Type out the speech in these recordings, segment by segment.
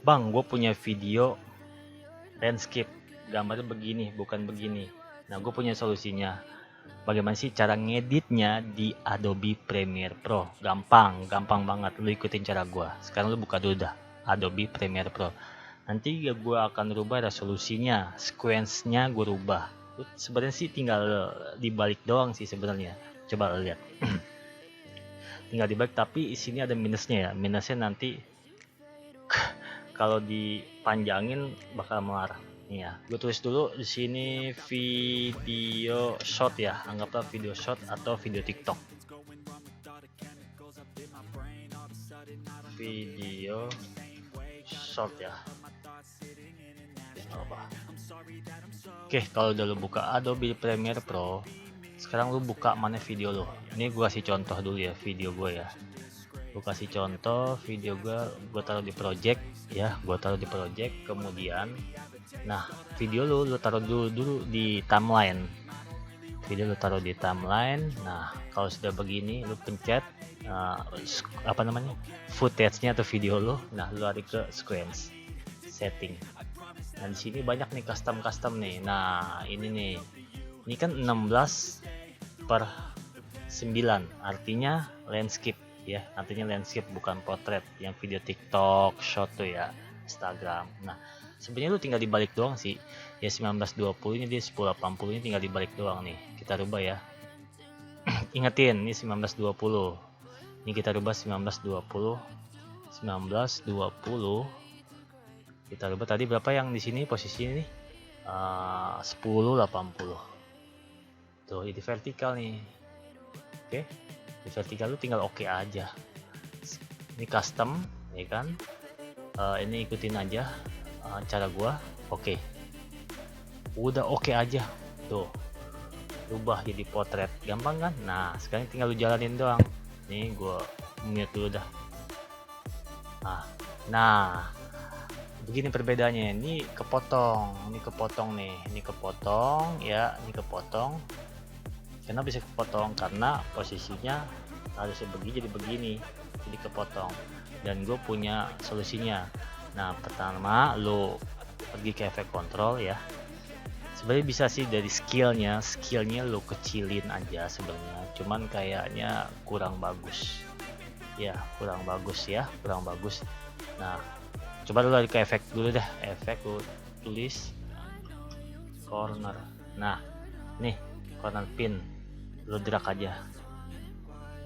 Bang, gue punya video landscape, gambarnya begini, bukan begini. Nah, gue punya solusinya. Bagaimana sih cara ngeditnya di Adobe Premiere Pro? Gampang banget. Lu ikutin cara gue. Sekarang lu buka dulu dah Adobe Premiere Pro. Nanti gue akan rubah resolusinya, sequence-nya gue rubah. Sebenarnya sih tinggal dibalik doang sih sebenarnya. Coba lihat. Tinggal dibalik, tapi sini ada minusnya ya. Minusnya nanti kalau dipanjangin bakal melarang. Nih ya, gue tulis dulu di sini video shot ya, anggaplah video shot atau video TikTok. Video shot ya. Oke, kalau udah lu buka Adobe Premiere Pro, sekarang lu buka mana video lo. Ini gue kasih contoh dulu ya video gue ya. Gue kasih contoh video gue taruh di project ya, gue taruh di project. Kemudian nah video lu taruh dulu di timeline. Video lu taruh di timeline. Nah kalau sudah begini lu pencet apa namanya, footage-nya atau video lu. Nah lu lari ke sequence setting. Nah di sini banyak nih custom nih. Nah ini kan 16:9, artinya landscape ya, artinya landscape bukan potret yang video TikTok shot tuh ya, Instagram. Nah sebenarnya lu tinggal dibalik doang sih ya. 1920 ini dia 1080 ini tinggal dibalik doang nih, kita rubah ya. Ingetin ini 1920, ini kita rubah 1920 kita rubah. Tadi berapa yang di sini posisinya nih? 1080 tuh, ini vertikal nih. Oke, di vertikal lu tinggal oke aja. Ini custom ya kan. Ini ikutin aja cara gua. Oke, udah oke aja tuh, rubah jadi potret, gampang kan. Nah sekarang tinggal lu jalanin doang. Nih gua mute dulu dah. Nah begini perbedaannya. Ini kepotong nih, ini kepotong ya, ini kepotong. Kenapa bisa kepotong? Karena posisinya harusnya begini jadi begini, jadi kepotong. Dan gue punya solusinya. Nah pertama lo pergi ke efek control ya. Sebenarnya bisa sih dari skillnya lo kecilin aja sebenarnya, cuman kayaknya kurang bagus ya, kurang bagus. Nah coba dulu ke efek dulu dah, efek lu tulis corner. Nah nih corner pin lu drag aja.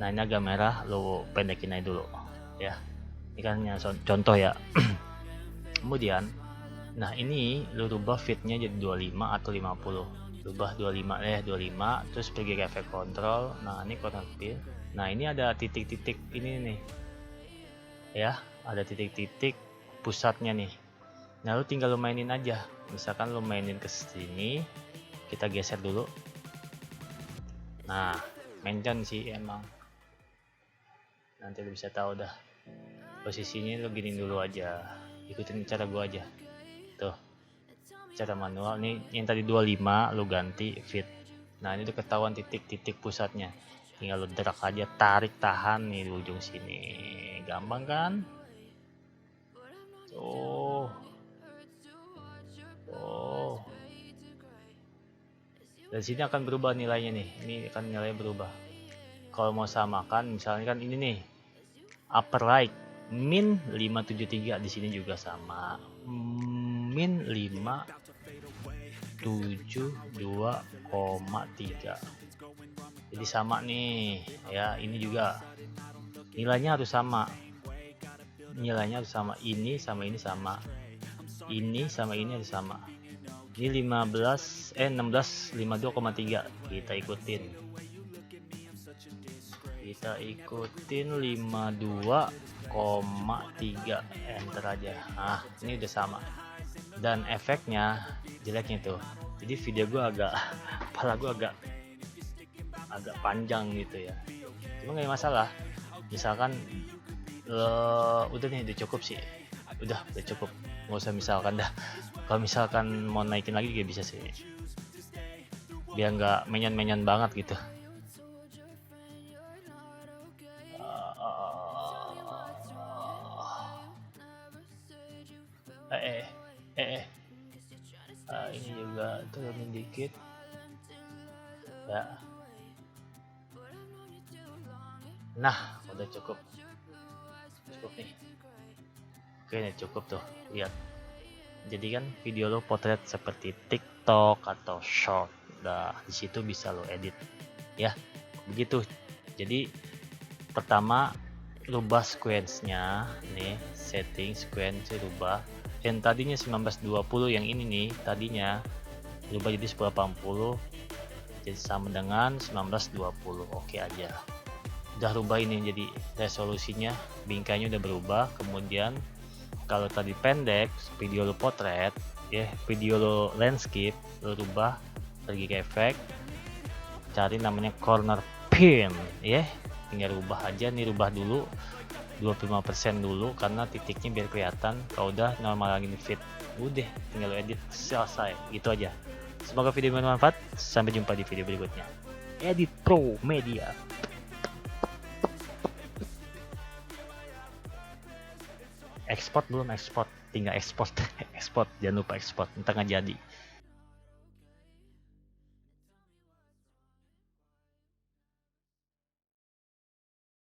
Nah ini agak merah, lu pendekin aja dulu ya. Ini kan contoh ya. Kemudian nah ini lu rubah fitnya jadi 25 atau 50. Rubah 25, terus pergi ke efek control. Nah ini corner pin. Nah ini ada titik-titik ini nih ya, ada titik-titik pusatnya nih. Nah lu tinggal lu mainin aja. Misalkan lu mainin ke sini, kita geser dulu. Nah mention sih emang, nanti lu bisa tahu dah posisinya. Lu gini dulu aja, ikutin cara gua aja tuh, cara manual nih. Yang tadi 25 lu ganti fit. Nah ini tuh ketahuan titik-titik pusatnya, tinggal lu drag aja, tarik tahan nih di ujung sini, gampang kan. Oh dari sini akan berubah nilainya nih. Ini akan nilai berubah. Kalau mau samakan misalnya kan ini nih upper right min 573, di sini juga sama min 572,3, jadi sama nih ya. Ini juga nilainya harus sama, ini sama ini sama, ini sama ini harus sama. Ini 1652,3 kita ikutin 52,3, enter aja. Nah ini udah sama. Dan efeknya jeleknya tuh, jadi video gua kepala gua agak panjang gitu ya. Cuma nggak masalah, misalkan udah nih, udah cukup sih, udah cukup, nggak usah misalkan dah. Kalau misalkan mau naikin lagi juga bisa sih, biar nggak menyon banget gitu. Ini juga turunin dikit ya. Nah, udah cukup nih. Oke, ini cukup tuh, lihat. Jadi kan video lo potret seperti TikTok atau short, nah di situ bisa lo edit ya, begitu. Jadi pertama rubah sequence-nya nih, setting sequence rubah. Yang tadinya 1920 yang ini nih, tadinya rubah jadi 1080, jadi sama dengan 1920. Oke aja. Udah rubah ini jadi resolusinya, bingkainya udah berubah. Kemudian kalau tadi pendek video lo potret ya, video lo landscape lo rubah, pergi ke efek, cari namanya corner pin ya, tinggal rubah aja nih, rubah dulu 25% dulu karena titiknya biar kelihatan. Kalau udah normal lagi nih fit, udah tinggal lo edit, selesai gitu aja. Semoga video bermanfaat, sampai jumpa di video berikutnya. Edit Pro Media. Ekspor belum ekspor, tinggal ekspor. Ekspor, jangan lupa ekspor, entah nggak jadi.